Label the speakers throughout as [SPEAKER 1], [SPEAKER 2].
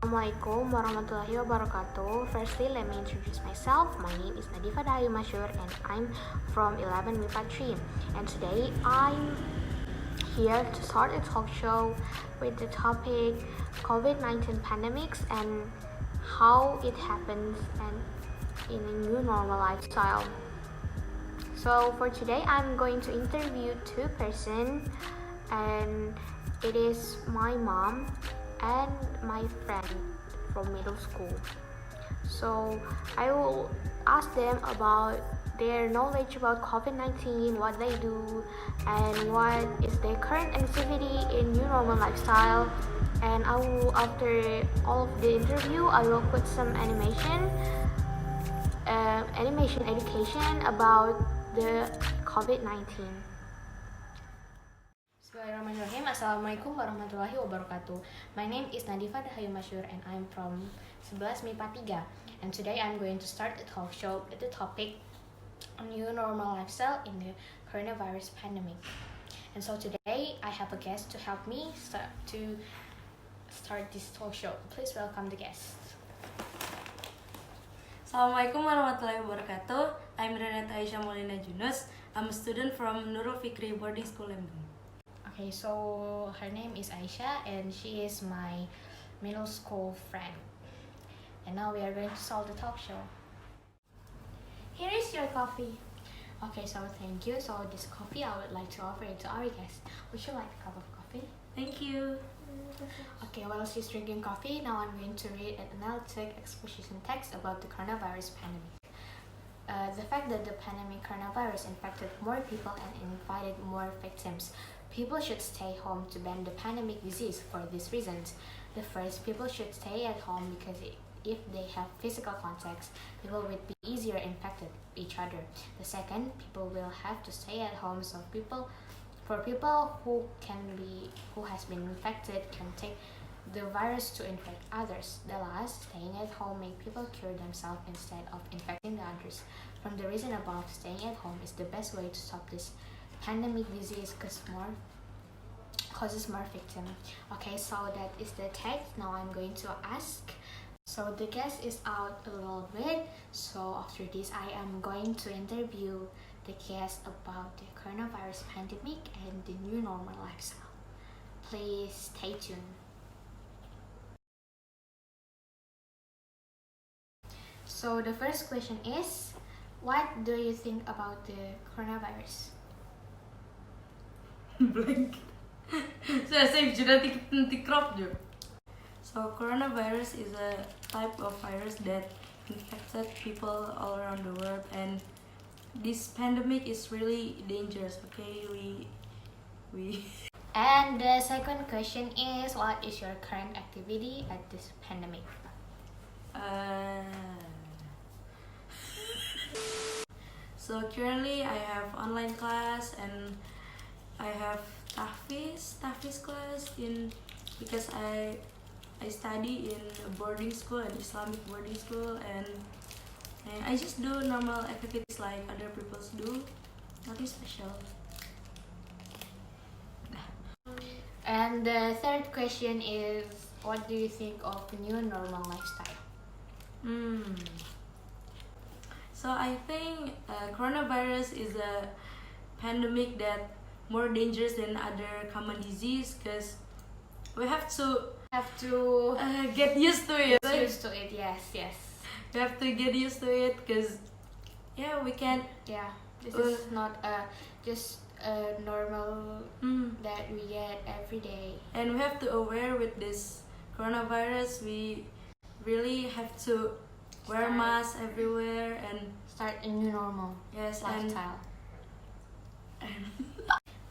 [SPEAKER 1] Assalamualaikum warahmatullahi wabarakatuh. Firstly, let me introduce myself. My name is Nadhifa Masyhur and I'm from 11 MIPA 3. And today I'm here to start a talk show with the topic COVID-19 pandemics and how it happens and in a new normal lifestyle. So for today, I'm going to interview two persons, and it is my mom and my friend from middle school. So I will ask them about their knowledge about COVID-19, what they do, and what is their current activity in new normal lifestyle. And after all of the interview, I will put some animation education about the COVID-19. Bismillahirrahmanirrahim. Assalamualaikum warahmatullahi wabarakatuh. My name is Nadhifa Masyhur and I'm from 11 MIPA 3. And today I'm going to start a talk show with the topic new normal lifestyle in the coronavirus pandemic. And so today I have a guest to help me start this talk show. Please welcome the guest.
[SPEAKER 2] Assalamualaikum warahmatullahi wabarakatuh. I'm Renata Aisyah Molina Junus. I'm a student from Nurul Fikri Boarding School Lembang.
[SPEAKER 1] Okay, so her name is Aisyah and she is my middle school friend. And now we are going to start the talk show. Here is your coffee. Okay, so thank you. So this coffee I would like to offer it to our guest. Would you like a cup of coffee?
[SPEAKER 2] Thank you.
[SPEAKER 1] Okay, while she's drinking coffee, now I'm going to read an analytic exposition text about the coronavirus pandemic. The fact that the pandemic coronavirus infected more people and invited more victims. People should stay home to ban the pandemic disease for these reasons. The first, people should stay at home because if they have physical contacts, people will be easier infected each other. The second, people will have to stay at home so people who has been infected can take the virus to infect others. The last, staying at home make people cure themselves instead of infecting the others. From the reason above, staying at home is the best way to stop this pandemic disease causes more victims. Okay, so that is the text. Now I'm going to ask. So the guest is out a little bit. So after this, I am going to interview the guest about the coronavirus pandemic and the new normal lifestyle. Please stay tuned. So the first question is, what do you think about the coronavirus?
[SPEAKER 2] Blank. Saya save nanti crop jo. So coronavirus is a type of virus that infected people all around the world, and this pandemic is really dangerous. Okay, we.
[SPEAKER 1] And the second question is, what is your current activity at this pandemic?
[SPEAKER 2] So currently I have online class and I have tahfiz class because I study in a boarding school, an Islamic boarding school, and I just do normal activities like other people do, nothing special.
[SPEAKER 1] And the third question is, what do you think of the new normal lifestyle?
[SPEAKER 2] So I think coronavirus is a pandemic that more dangerous than other common disease because we have to get used to it.
[SPEAKER 1] Get used to it, yes.
[SPEAKER 2] We have to get used to it because we can't.
[SPEAKER 1] Yeah, this is not just a normal that we get every day.
[SPEAKER 2] And we have to aware with this coronavirus. We really have to wear masks everywhere and
[SPEAKER 1] start a new normal lifestyle.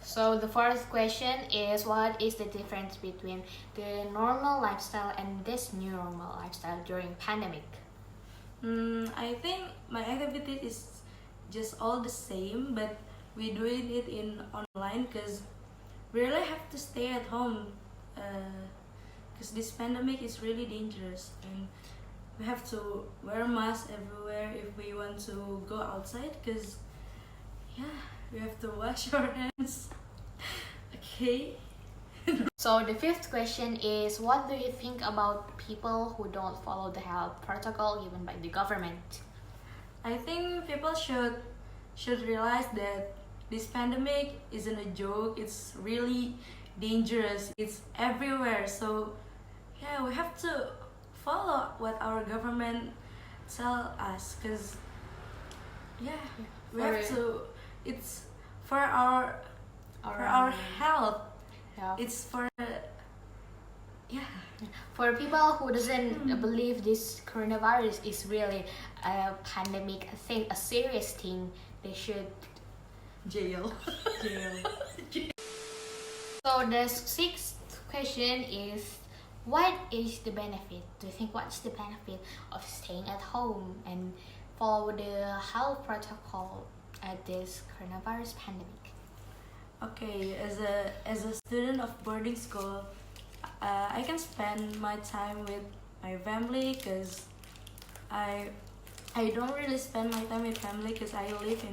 [SPEAKER 1] So the fourth question is, what is the difference between the normal lifestyle and this new normal lifestyle during pandemic?
[SPEAKER 2] I think my activity is just all the same, but we doing it in online because we really have to stay at home because this pandemic is really dangerous and we have to wear masks everywhere if we want to go outside because we have to wash our hands. Okay.
[SPEAKER 1] So the fifth question is, what do you think about people who don't follow the health protocol given by the government?
[SPEAKER 2] I think people should realize that this pandemic isn't a joke. It's really dangerous. It's everywhere. So yeah, we have to follow what our government tell us, because yeah, we have to. It's for our health.
[SPEAKER 1] Yeah.
[SPEAKER 2] It's for
[SPEAKER 1] For people who doesn't believe this coronavirus is really a pandemic thing, a serious thing, they should
[SPEAKER 2] jail.
[SPEAKER 1] So the sixth question is, what is the benefit? Do you think what's the benefit of staying at home and follow the health protocol at this coronavirus pandemic?
[SPEAKER 2] Okay, as a student of boarding school, I can spend my time with my family, because I don't really spend my time with family because I live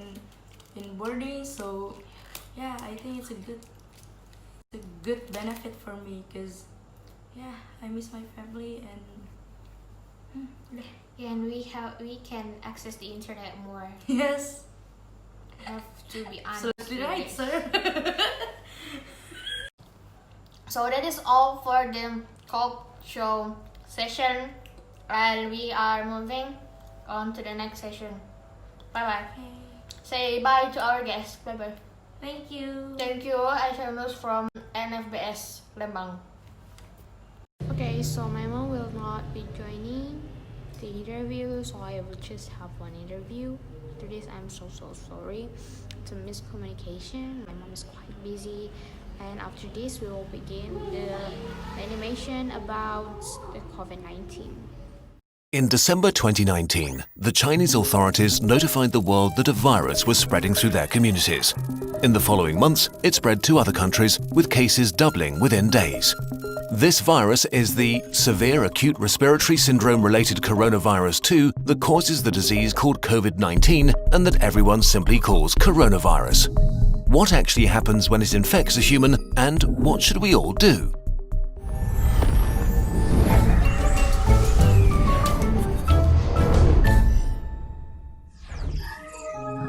[SPEAKER 2] in boarding. So yeah, I think it's a good benefit for me, because yeah, I miss my family and
[SPEAKER 1] Yeah, and we can access the internet more.
[SPEAKER 2] yes.
[SPEAKER 1] Have to be honest.
[SPEAKER 2] Absolutely
[SPEAKER 1] with
[SPEAKER 2] right,
[SPEAKER 1] it.
[SPEAKER 2] sir.
[SPEAKER 1] So that is all for the talk show session, and we are moving on to the next session. Bye bye.
[SPEAKER 2] Okay.
[SPEAKER 1] Say bye to our guests. Bye bye.
[SPEAKER 2] Thank you.
[SPEAKER 1] Thank you, Aisyah from NFBS Lembang. Okay, so my mom will not be joining the interview, so I will just have one interview. After this, I'm so sorry. It's a miscommunication. My mom is quite busy, and after this, we will begin the animation about the COVID-19.
[SPEAKER 3] In December 2019, the Chinese authorities notified the world that a virus was spreading through their communities. In the following months, it spread to other countries, with cases doubling within days. This virus is the severe acute respiratory syndrome-related coronavirus 2 that causes the disease called COVID-19 and that everyone simply calls coronavirus. What actually happens when it infects a human, and what should we all do?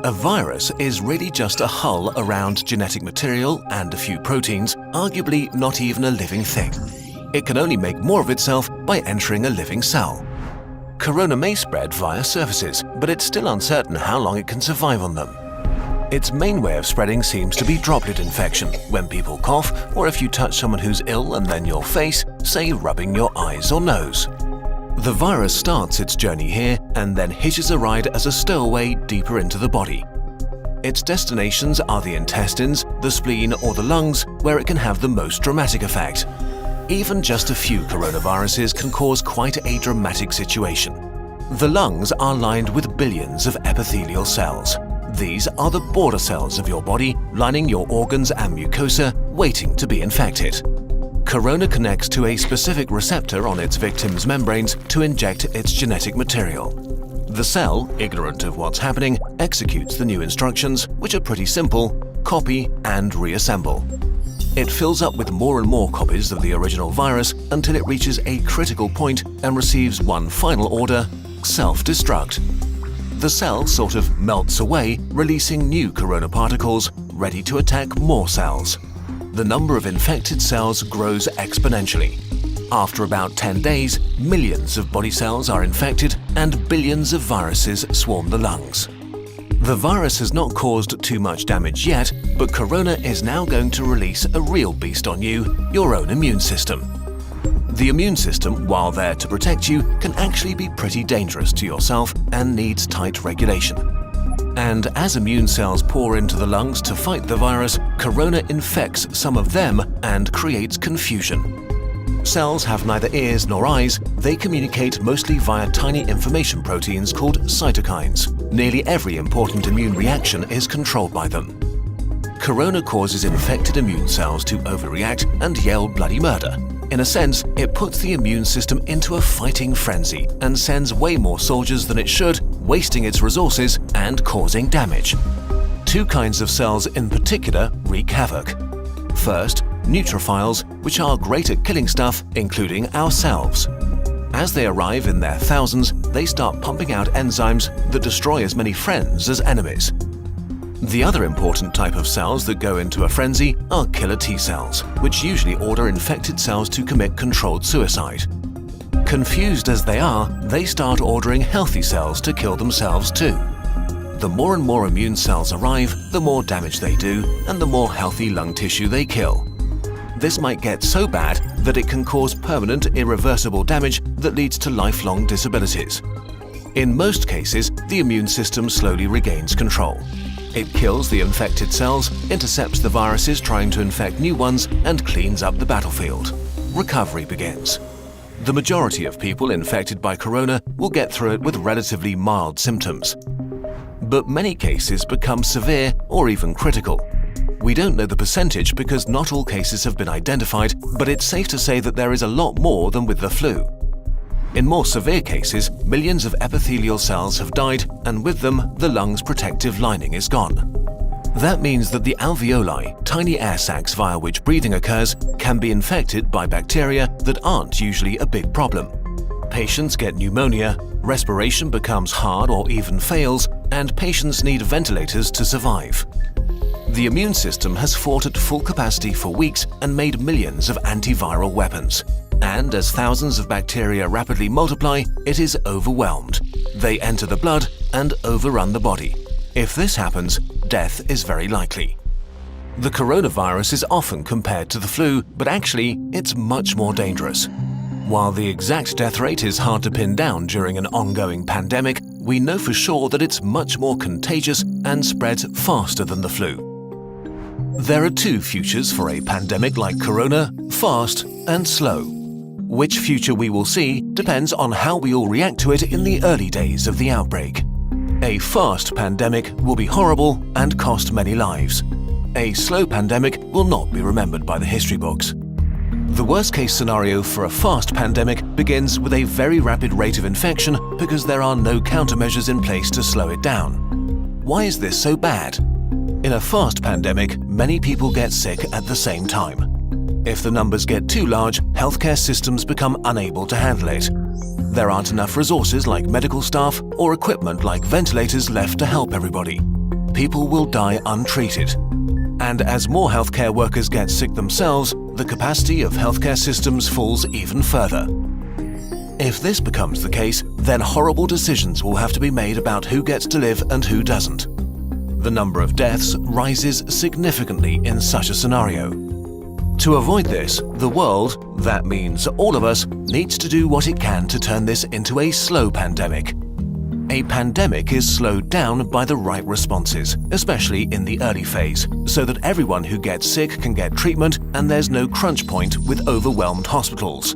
[SPEAKER 3] A virus is really just a hull around genetic material and a few proteins, arguably not even a living thing. It can only make more of itself by entering a living cell. Corona may spread via surfaces, but it's still uncertain how long it can survive on them. Its main way of spreading seems to be droplet infection, when people cough, or if you touch someone who's ill and then your face, say rubbing your eyes or nose. The virus starts its journey here and then hitches a ride as a stowaway deeper into the body. Its destinations are the intestines, the spleen or the lungs, where it can have the most dramatic effect. Even just a few coronaviruses can cause quite a dramatic situation. The lungs are lined with billions of epithelial cells. These are the border cells of your body, lining your organs and mucosa, waiting to be infected. Corona connects to a specific receptor on its victim's membranes to inject its genetic material. The cell, ignorant of what's happening, executes the new instructions, which are pretty simple: copy and reassemble. It fills up with more and more copies of the original virus until it reaches a critical point and receives one final order: self-destruct. The cell sort of melts away, releasing new corona particles, ready to attack more cells. The number of infected cells grows exponentially. After about 10 days, millions of body cells are infected and billions of viruses swarm the lungs. The virus has not caused too much damage yet, but Corona is now going to release a real beast on you, your own immune system. The immune system, while there to protect you, can actually be pretty dangerous to yourself and needs tight regulation. And as immune cells pour into the lungs to fight the virus, Corona infects some of them and creates confusion. Cells have neither ears nor eyes. They communicate mostly via tiny information proteins called cytokines. Nearly every important immune reaction is controlled by them. Corona causes infected immune cells to overreact and yell bloody murder. In a sense, it puts the immune system into a fighting frenzy and sends way more soldiers than it should, wasting its resources and causing damage. Two kinds of cells in particular wreak havoc. First, neutrophils, which are great at killing stuff, including ourselves. As they arrive in their thousands, they start pumping out enzymes that destroy as many friends as enemies. The other important type of cells that go into a frenzy are killer T cells, which usually order infected cells to commit controlled suicide. Confused as they are, they start ordering healthy cells to kill themselves too. The more and more immune cells arrive, the more damage they do, and the more healthy lung tissue they kill. This might get so bad that it can cause permanent, irreversible damage that leads to lifelong disabilities. In most cases, the immune system slowly regains control. It kills the infected cells, intercepts the viruses trying to infect new ones, and cleans up the battlefield. Recovery begins. The majority of people infected by corona will get through it with relatively mild symptoms. But many cases become severe or even critical. We don't know the percentage because not all cases have been identified, but it's safe to say that there is a lot more than with the flu. In more severe cases, millions of epithelial cells have died, and with them, the lung's protective lining is gone. That means that the alveoli, tiny air sacs via which breathing occurs, can be infected by bacteria that aren't usually a big problem. Patients get pneumonia, respiration becomes hard or even fails, and patients need ventilators to survive. The immune system has fought at full capacity for weeks and made millions of antiviral weapons. And as thousands of bacteria rapidly multiply, it is overwhelmed. They enter the blood and overrun the body. If this happens, death is very likely. The coronavirus is often compared to the flu, but actually, it's much more dangerous. While the exact death rate is hard to pin down during an ongoing pandemic, we know for sure that it's much more contagious and spreads faster than the flu. There are two futures for a pandemic like corona: fast and slow. Which future we will see depends on how we all react to it in the early days of the outbreak. A fast pandemic will be horrible and cost many lives. A slow pandemic will not be remembered by the history books. The worst-case scenario for a fast pandemic begins with a very rapid rate of infection because there are no countermeasures in place to slow it down. Why is this so bad? In a fast pandemic, many people get sick at the same time. If the numbers get too large, healthcare systems become unable to handle it. There aren't enough resources like medical staff or equipment like ventilators left to help everybody. People will die untreated. And as more healthcare workers get sick themselves, the capacity of healthcare systems falls even further. If this becomes the case, then horrible decisions will have to be made about who gets to live and who doesn't. The number of deaths rises significantly in such a scenario. To avoid this, the world, that means all of us, needs to do what it can to turn this into a slow pandemic. A pandemic is slowed down by the right responses, especially in the early phase, so that everyone who gets sick can get treatment and there's no crunch point with overwhelmed hospitals.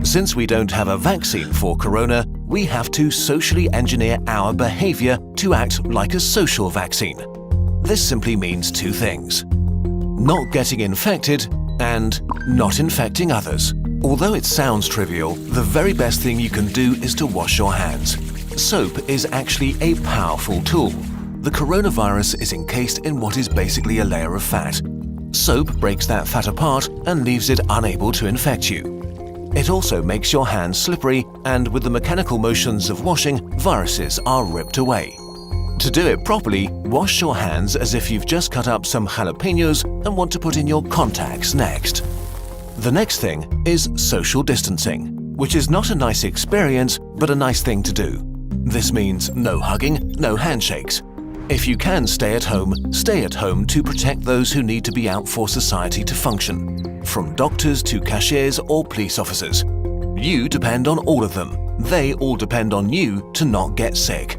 [SPEAKER 3] Since we don't have a vaccine for corona, we have to socially engineer our behavior to act like a social vaccine. This simply means two things: not getting infected and not infecting others. Although it sounds trivial, the very best thing you can do is to wash your hands. Soap is actually a powerful tool. The coronavirus is encased in what is basically a layer of fat. Soap breaks that fat apart and leaves it unable to infect you. It also makes your hands slippery, and with the mechanical motions of washing, viruses are ripped away. To do it properly, wash your hands as if you've just cut up some jalapenos and want to put in your contacts next. The next thing is social distancing, which is not a nice experience, but a nice thing to do. This means no hugging, no handshakes. If you can stay at home to protect those who need to be out for society to function, from doctors to cashiers or police officers. You depend on all of them. They all depend on you to not get sick.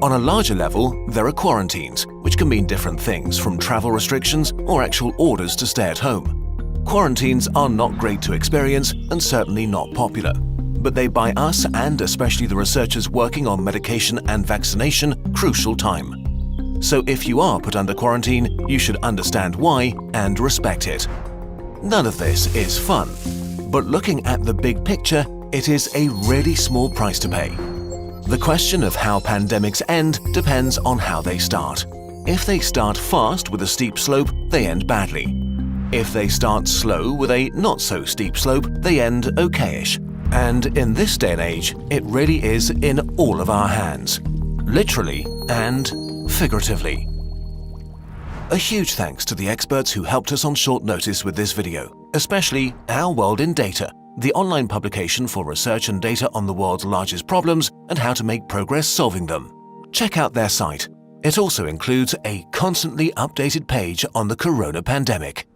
[SPEAKER 3] On a larger level, there are quarantines, which can mean different things, from travel restrictions or actual orders to stay at home. Quarantines are not great to experience and certainly not popular, but they buy us, and especially the researchers working on medication and vaccination, crucial time. So if you are put under quarantine, you should understand why and respect it. None of this is fun, but looking at the big picture, it is a really small price to pay. The question of how pandemics end depends on how they start. If they start fast with a steep slope, they end badly. If they start slow with a not-so-steep slope, they end okayish. And in this day and age, it really is in all of our hands, literally and figuratively. A huge thanks to the experts who helped us on short notice with this video, especially Our World in Data, the online publication for research and data on the world's largest problems and how to make progress solving them. Check out their site. It also includes a constantly updated page on the corona pandemic.